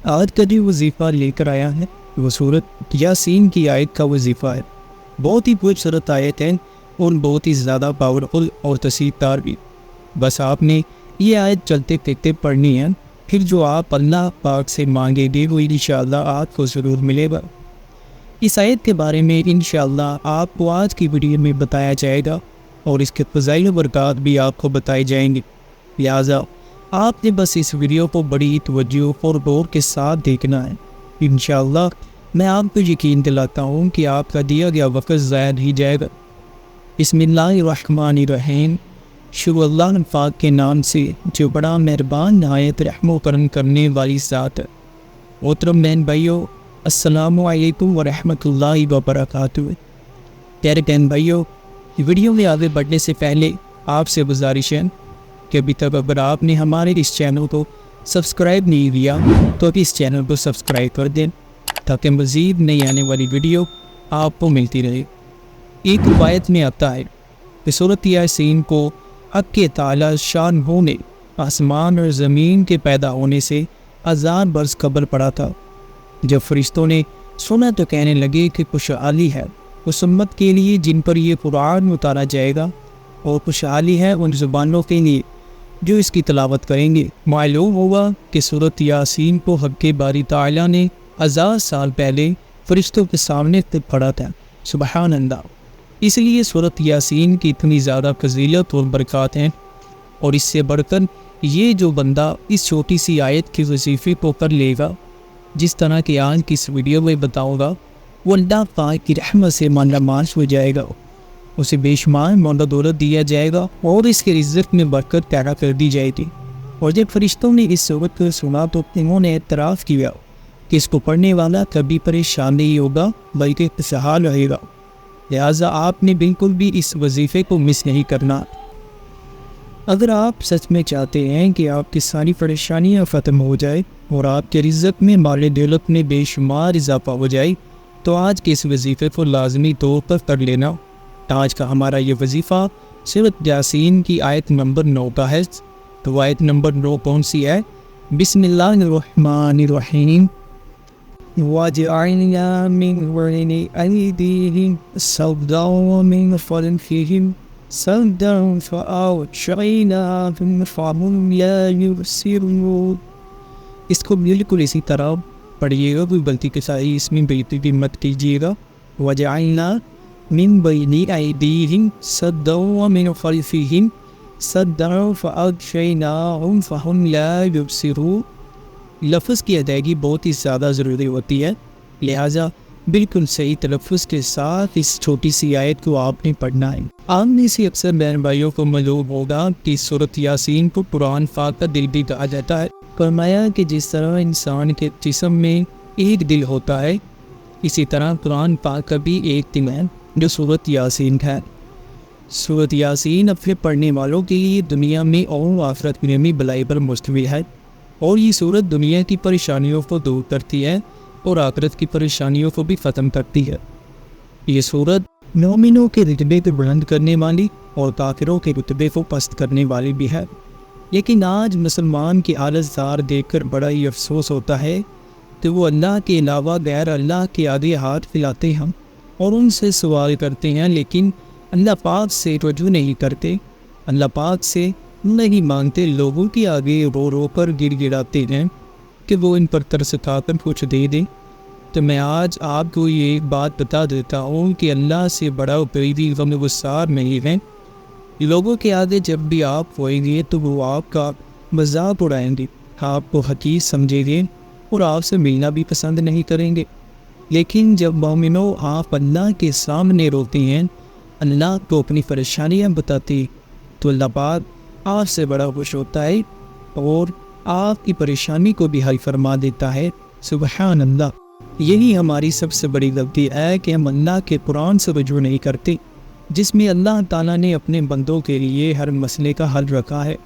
آج کا جو وظیفہ لے کر آیا ہے وہ سورۃ یاسین کی آیت کا وظیفہ ہے۔ بہت ہی خوبصورت آیت ہے اور بہت ہی زیادہ پاورفل اور تاثیر دار بھی۔ بس آپ نے یہ آیت چلتے پھرتے پڑھنی ہے، پھر جو آپ اللہ پاک سے مانگے گے وہ انشاءاللہ آپ کو ضرور ملے گا۔ اس آیت کے بارے میں انشاءاللہ آپ کو آج کی ویڈیو میں بتایا جائے گا اور اس کے فضائل و برکات بھی آپ کو بتائے جائیں گے، لہٰذا آپ نے بس اس ویڈیو کو بڑی توجہ اور غور کے ساتھ دیکھنا ہے۔ انشاءاللہ میں آپ کو یقین دلاتا ہوں کہ آپ کا دیا گیا وقت ضائع نہیں جائے گا۔ بسم اللہ الرحمن الرحیم، شروع اللہ پاک کے نام سے جو بڑا مہربان نہایت رحم و کرم کرنے والی ذات ہے۔ محترم بہن بھائیو، السلام علیکم ورحمۃ اللہ وبرکاتہ۔ پیارے بہن بھائیو، ویڈیو میں آگے بڑھنے سے پہلے آپ سے گزارش ہے کہ ابھی تک اگر آپ نے ہمارے اس چینل کو سبسکرائب نہیں کیا تو ابھی اس چینل کو سبسکرائب کر دیں تاکہ مزید نئی آنے والی ویڈیو آپ کو ملتی رہے۔ ایک روایت میں آتا ہے کہ سورۃ یاسین کو حق کے تعالی شان نے آسمان اور زمین کے پیدا ہونے سے 1000 برس قبل پڑا تھا۔ جب فرشتوں نے سنا تو کہنے لگے کہ خوشحالی ہے اس امت کے لیے جن پر یہ قرآن اتارا جائے گا، اور خوشحالی ہے ان زبانوں کے لیے جو اس کی تلاوت کریں گے۔ معلوم ہوا کہ سورۃ یاسین کو حق کے باری تعالیٰ نے 1000 سال پہلے فرشتوں کے سامنے پڑھا تھا۔ سبحان اللہ! اس لیے سورۃ یاسین کی اتنی زیادہ فضیلت اور برکات ہیں، اور اس سے بڑھ کر یہ جو بندہ اس چھوٹی سی آیت کے وظیفے کو کر لے گا، جس طرح کہ آج کی اس ویڈیو میں بتاؤں گا، وہ اللہ پاک کی رحمت سے مالا مال ہو جائے گا، اسے بے شمار مال و دولت دیا جائے گا اور اس کے رزق میں برکت پیدا کر دی جائے گی۔ اور جب فرشتوں نے اس سورت کو سنا تو انہوں نے اعتراف کیا کہ اس کو پڑھنے والا کبھی پریشان نہیں ہوگا بلکہ خوشحال رہے گا، لہٰذا آپ نے بالکل بھی اس وظیفے کو مس نہیں کرنا۔ اگر آپ سچ میں چاہتے ہیں کہ آپ کی ساری پریشانیاں ختم ہو جائے اور آپ کے رزق میں مال دولت میں بے شمار اضافہ ہو جائے تو آج کے اس وظیفے کو لازمی طور پر کر لینا۔ آج کا ہمارا یہ وظیفہ سورۃ یاسین کی آیت نمبر 9 کا ہے۔ تو آیت نمبر 9 کون سی ہے؟ بسم اللہ الرحمن الرحیم، وَجَعَلْنَا مِنْ بَيْنِ أَيْدِيهِمْ سَدًّا وَمِنْ خَلْفِهِمْ سَدًّا فَأَغْشَيْنَاهُمْ فَهُمْ لَا يُبْصِرُونَ۔ اس کو بالکل اسی طرح پڑھیے گا، کوئی غلطی کے ساتھ اس میں بیعدلی مت کیجیے گا۔ وَجَعَلْنَا مِنْ بَيْنِ أَيْدِيهِمْ سَدًّا وَمِنْ خَلْفِهِمْ سَدًّا فَأَغْشَيْنَاهُمْ فَهُمْ لَا يُبْصِرُونَ۔ لفظ کی ادائیگی بہت ہی زیادہ ضروری ہوتی ہے، لہٰذا بالکل صحیح تلفظ کے ساتھ اس چھوٹی سی آیت کو آپ نے پڑھنا ہے۔ آپ میں سے اکثر بہن بھائیوں کو معلوم ہوگا کہ سورۃ یاسین کو قرآن پاک کا دل بھی کہا جاتا ہے۔ فرمایا کہ جس طرح انسان کے جسم میں ایک دل ہوتا ہے، اسی طرح قرآن پاک کا بھی ایک دل ہے جو سورۃ یاسین ہے۔ سورۃ یاسین اپنے پڑھنے والوں کے لیے دنیا میں اور آخرت میں بھی بلائی پر مشتمل ہے، اور یہ سورت دنیا کی پریشانیوں کو دور کرتی ہے اور آخرت کی پریشانیوں کو بھی ختم کرتی ہے۔ یہ سورت مومنوں کے رتبے کو بلند کرنے والی اور کافروں کے رتبے کو پست کرنے والی بھی ہے۔ لیکن آج مسلمان کی حالت زار دیکھ کر بڑا ہی افسوس ہوتا ہے کہ وہ اللہ کے علاوہ غیر اللہ کے آگے ہاتھ پھیلاتے ہیں اور ان سے سوال کرتے ہیں، لیکن اللہ پاک سے رجوع نہیں کرتے، اللہ پاک سے نہیں مانگتے، لوگوں کے آگے رو رو کر گر گراتے ہیں کہ وہ ان پر ترس کھا کر کچھ دے دیں۔ تو میں آج آپ کو یہ ایک بات بتا دیتا ہوں کہ اللہ سے بڑا قریبی غم گسار نہیں ہے۔ لوگوں کے آگے جب بھی آپ ہوئیں گے تو وہ آپ کا مذاق اڑائیں گے، آپ کو حقیر سمجھیں گے اور آپ سے ملنا بھی پسند نہیں کریں گے۔ لیکن جب مومنوں آپ اللہ کے سامنے روتے ہیں، اللہ کو اپنی پریشانیاں بتاتے، تو اللہ پاک آپ سے بڑا خوش ہوتا ہے اور آپ کی پریشانی کو بھی حل فرما دیتا ہے۔ سبحان اللہ! یہی ہماری سب سے بڑی غلطی ہے کہ ہم اللہ کے قرآن سے رجوع نہیں کرتے، جس میں اللہ تعالیٰ نے اپنے بندوں کے لیے ہر مسئلے کا حل رکھا ہے،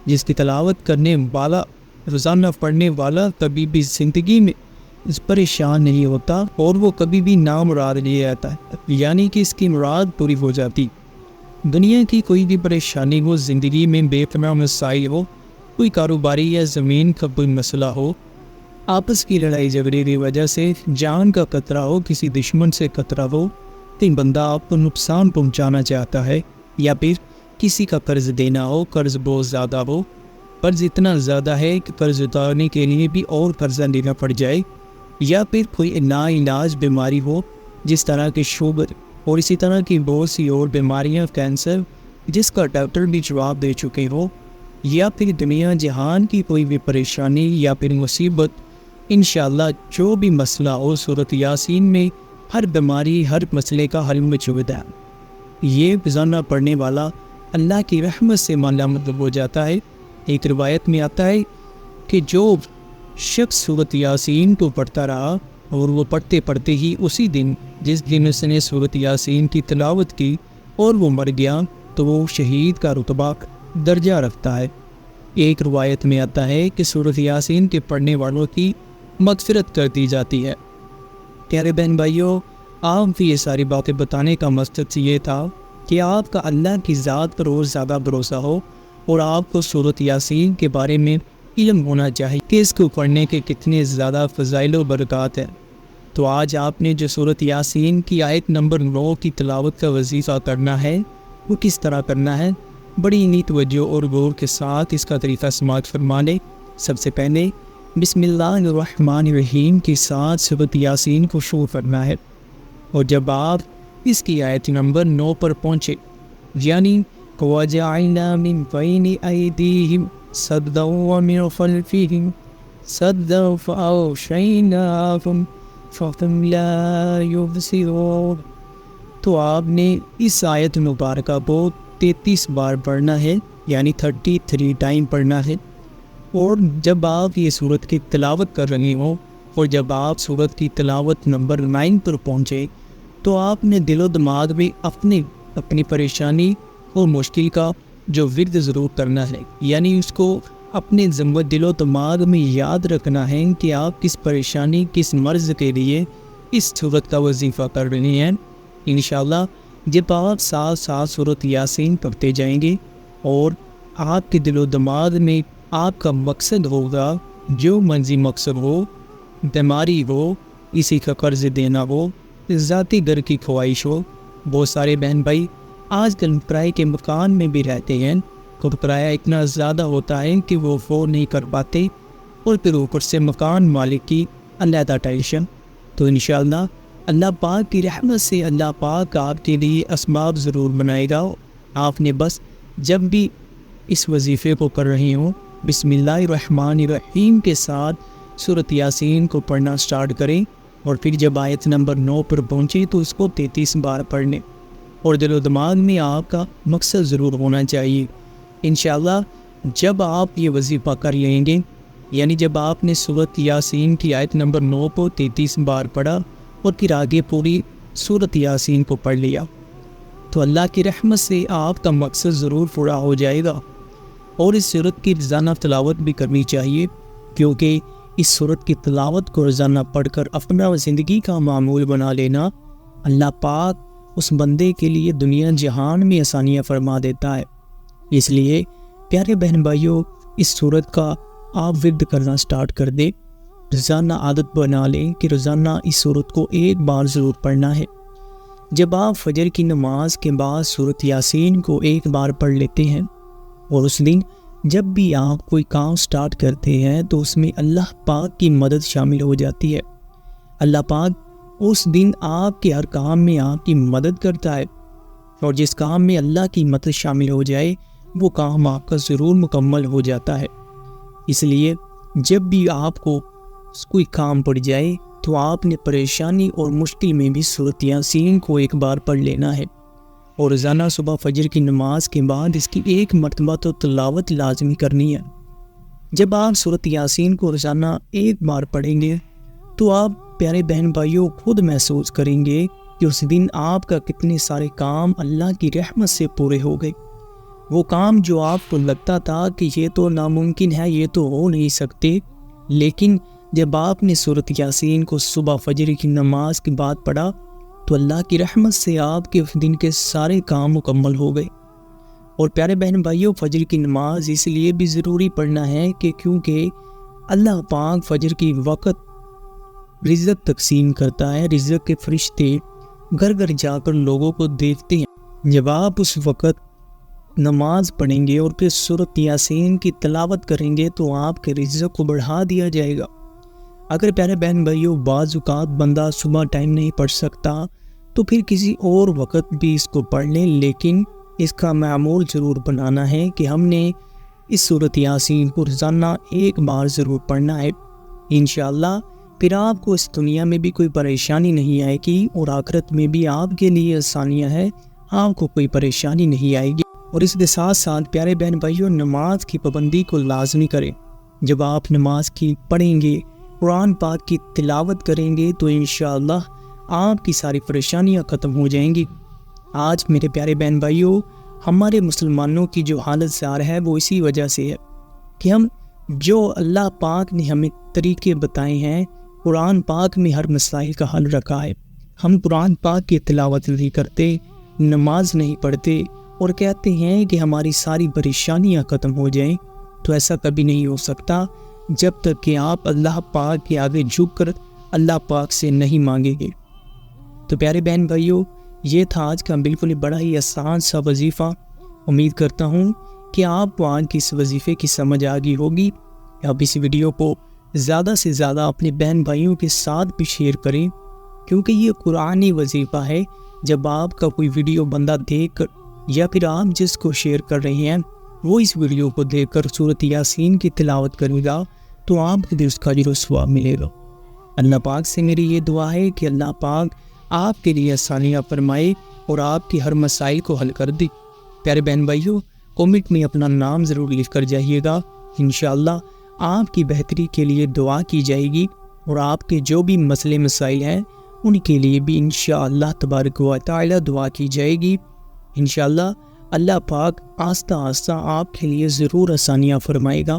جس کی تلاوت کرنے والا، روزانہ پڑھنے والا کبھی بھی زندگی میں پریشان نہیں ہوتا اور وہ کبھی بھی نامراد نہیں رہتا ہے، یعنی کہ اس کی مراد پوری ہو جاتی۔ دنیا کی کوئی بھی پریشانی ہو، زندگی میں بے پناہ مسائل ہو، کوئی کاروباری یا زمین کا کوئی مسئلہ ہو، آپس کی لڑائی جھگڑے کی وجہ سے جان کا خطرہ ہو، کسی دشمن سے خطرہ ہو، تو بندہ آپ کو نقصان پہنچانا چاہتا ہے، یا پھر کسی کا قرض دینا ہو، قرض بہت زیادہ ہو، قرض اتنا زیادہ ہے کہ قرض اتارنے کے لیے بھی اور قرضہ لینا پڑ جائے، یا پھر کوئی ناعلاج بیماری ہو جس طرح کی شوگر اور اسی طرح کی بہت سی اور بیماریاں، کینسر، جس کا ڈاکٹر بھی جواب دے چکے ہو، یا پھر دنیا جہان کی کوئی بھی پریشانی یا پھر مصیبت، انشاءاللہ جو بھی مسئلہ ہو، سورۃ یاسین میں ہر بیماری، ہر مسئلے کا حل موجود ہے۔ یہ روزانہ پڑھنے والا اللہ کی رحمت سے مالا مطلب ہو جاتا ہے۔ ایک روایت میں آتا ہے کہ جو شخص سورۃ یاسین کو پڑھتا رہا اور وہ پڑھتے پڑھتے ہی اسی دن جس دن اس نے سورۃ یاسین کی تلاوت کی اور وہ مر گیا، تو وہ شہید کا رتبہ درجہ رکھتا ہے۔ ایک روایت میں آتا ہے کہ سورۃ یاسین کے پڑھنے والوں کی مغفرت کر دی جاتی ہے۔ پیارے بہن بھائیوں، آپ کی یہ ساری باتیں بتانے کا مقصد یہ تھا کہ آپ کا اللہ کی ذات پر اور زیادہ بھروسہ ہو، اور آپ کو سورۃ یاسین کے بارے میں علم ہونا چاہیے کہ اس کو پڑھنے کے کتنے زیادہ فضائل و برکات ہیں۔ تو آج آپ نے جو سورۃ یاسین کی آیت نمبر 9 کی تلاوت کا وظیفہ کرنا ہے، وہ کس طرح کرنا ہے، بڑی نیت توجہ اور غور کے ساتھ اس کا طریقہ سماعت فرما لیں۔ سب سے پہلے بسم اللہ الرحمن الرحیم کے ساتھ سورۃ یاسین کو شروع کرنا ہے، اور جب آپ اس کی آیت نمبر 9 پر پہنچے، یعنی وَجَعَلْنَا مِن بَيْنِ أَيْدِيهِمْ سَدًّا وَمِن خَلْفِهِمْ سَدًّا فَأَغْشَيْنَاهُمْ فَهُمْ لَا يُبْصِرُونَ۔ تو آپ نے اس آیت مبارکہ کو 33 بار پڑھنا ہے، یعنی 33 ٹائم پڑھنا ہے۔ اور جب آپ یہ سورت کی تلاوت کر رہے ہوں، اور جب آپ سورت کی تلاوت نمبر 9 پر پہنچے، تو آپ نے دل و دماغ میں اپنی پریشانی اور مشکل کا جو ورد ضرور کرنا ہے، یعنی اس کو اپنے دل و دماغ میں یاد رکھنا ہے کہ آپ کس پریشانی، کس مرض کے لیے اس سورت کا وظیفہ کر رہے ہیں۔ انشاءاللہ جب آپ ساتھ ساتھ سورۃ یاسین پڑھتے جائیں گے، اور آپ کے دل و دماغ میں آپ کا مقصد ہوگا، جو منزی مقصد ہو، بیماری ہو، اسی کا قرض دینا ہو، ذاتی گھر کی خواہش ہو۔ بہت سارے بہن بھائی آج کل کرائے کے مکان میں بھی رہتے ہیں، اور کرایہ اتنا زیادہ ہوتا ہے کہ وہ افورڈ نہیں کر پاتے، اور پھر اوپر سے مکان مالک کی علیحدہ ٹینشن۔ تو انشاءاللہ اللہ پاک کی رحمت سے اللہ پاک آپ کے لیے اسباب ضرور بنائے گا۔ آپ نے بس جب بھی اس وظیفے کو کر رہے ہوں، بسم اللہ الرحمن الرحیم کے ساتھ سورۃ یاسین کو پڑھنا سٹارٹ کریں، اور پھر جب آیت نمبر 9 پر پہنچے تو اس کو 33 بار پڑھنے، اور دل و دماغ میں آپ کا مقصد ضرور ہونا چاہیے۔ انشاءاللہ جب آپ یہ وظیفہ کر لیں گے، یعنی جب آپ نے سورۃ یاسین کی آیت نمبر 9 کو 33 بار پڑھا اور پھر آگے پوری سورۃ یاسین کو پڑھ لیا، تو اللہ کی رحمت سے آپ کا مقصد ضرور پورا ہو جائے گا۔ اور اس سورت کی روزانہ تلاوت بھی کرنی چاہیے، کیونکہ اس سورت کی تلاوت کو روزانہ پڑھ کر اپنا زندگی کا معمول بنا لینا، اللہ پاک اس بندے کے لیے دنیا جہان میں آسانیاں فرما دیتا ہے۔ اس لیے پیارے بہن بھائیوں، اس سورت کا آپ ورد کرنا سٹارٹ کر دیں، روزانہ عادت بنا لیں کہ روزانہ اس سورت کو ایک بار ضرور پڑھنا ہے۔ جب آپ فجر کی نماز کے بعد سورۃ یاسین کو ایک بار پڑھ لیتے ہیں، اور اس دن جب بھی آپ کوئی کام سٹارٹ کرتے ہیں تو اس میں اللہ پاک کی مدد شامل ہو جاتی ہے۔ اللہ پاک اس دن آپ کے ہر کام میں آپ کی مدد کرتا ہے، اور جس کام میں اللہ کی مدد شامل ہو جائے وہ کام آپ کا ضرور مکمل ہو جاتا ہے۔ اس لیے جب بھی آپ کو کوئی کام پڑ جائے تو آپ نے پریشانی اور مشکل میں بھی سورۃ یاسین کو ایک بار پڑھ لینا ہے، اور روزانہ صبح فجر کی نماز کے بعد اس کی ایک مرتبہ تو تلاوت لازمی کرنی ہے۔ جب آپ سورۃ یاسین کو روزانہ ایک بار پڑھیں گے تو آپ پیارے بہن بھائیوں خود محسوس کریں گے کہ اس دن آپ کا کتنے سارے کام اللہ کی رحمت سے پورے ہو گئے۔ وہ کام جو آپ کو لگتا تھا کہ یہ تو ناممکن ہے، یہ تو ہو نہیں سکتے، لیکن جب آپ نے سورۃ یاسین کو صبح فجر کی نماز کے بعد پڑھا تو اللہ کی رحمت سے آپ کے اس دن کے سارے کام مکمل ہو گئے۔ اور پیارے بہن بھائیوں، فجر کی نماز اس لیے بھی ضروری پڑھنا ہے کہ کیونکہ اللہ پاک فجر کی وقت رزق تقسیم کرتا ہے، رزق کے فرشتے گھر گھر جا کر لوگوں کو دیکھتے ہیں۔ جب آپ اس وقت نماز پڑھیں گے اور پھر سورۃ یاسین کی تلاوت کریں گے تو آپ کے رزق کو بڑھا دیا جائے گا۔ اگر پیارے بہن بھائیوں بعض اوقات بندہ صبح ٹائم نہیں پڑھ سکتا تو پھر کسی اور وقت بھی اس کو پڑھ لیں، لیکن اس کا معمول ضرور بنانا ہے کہ ہم نے اس سورۃ یاسین کو روزانہ ایک بار ضرور پڑھنا ہے۔ انشاءاللہ پھر آپ کو اس دنیا میں بھی کوئی پریشانی نہیں آئے گی اور آخرت میں بھی آپ کے لیے آسانیاں ہیں، آپ کو کوئی پریشانی نہیں آئے گی۔ اور اس کے ساتھ ساتھ پیارے بہن بھائیوں نماز کی پابندی کو لازمی کریں۔ جب آپ نماز کی پڑھیں گے، قرآن پاک کی تلاوت کریں گے تو انشاءاللہ آپ کی ساری پریشانیاں ختم ہو جائیں گی۔ آج میرے پیارے بہن بھائیوں ہمارے مسلمانوں کی جو حالت زار ہے وہ اسی وجہ سے ہے کہ ہم جو اللہ پاک نے ہمیں طریقے بتائے ہیں، قرآن پاک میں ہر مسائل کا حل رکھا ہے، ہم قرآن پاک کی تلاوت نہیں کرتے، نماز نہیں پڑھتے اور کہتے ہیں کہ ہماری ساری پریشانیاں ختم ہو جائیں۔ تو ایسا کبھی نہیں ہو سکتا جب تک کہ آپ اللہ پاک کے آگے جھک کر اللہ پاک سے نہیں مانگیں گے۔ تو پیارے بہن بھائیوں یہ تھا آج کا بالکل ہی بڑا ہی آسان سا وظیفہ۔ امید کرتا ہوں کہ آپ کو آج کی اس وظیفے کی سمجھ آ گئی ہوگی۔ آپ اس ویڈیو کو زیادہ سے زیادہ اپنے بہن بھائیوں کے ساتھ بھی شیئر کریں، کیونکہ یہ قرآنی وظیفہ ہے۔ جب آپ کا کوئی ویڈیو بندہ دیکھ کر یا پھر آپ جس کو شیئر کر رہے ہیں وہ اس ویڈیو کو دیکھ کر سورۃ یاسین کی تلاوت کرے گا تو آپ کو بھی اس کا اجر و ثواب ملے گا۔ اللہ پاک سے میری یہ دعا ہے کہ اللہ پاک آپ کے لیے آسانیاں فرمائے اور آپ کی ہر مسائل کو حل کر دے۔ پیارے بہن بھائیوں کمنٹ میں اپنا نام ضرور لکھ کر جائیے گا، انشاءاللہ آپ کی بہتری کے لیے دعا کی جائے گی اور آپ کے جو بھی مسئلے مسائل ہیں ان کے لیے بھی انشاءاللہ تبارک و تعالی دعا کی جائے گی۔ انشاءاللہ اللہ پاک آہستہ آہستہ آپ کے لیے ضرور آسانیاں فرمائے گا۔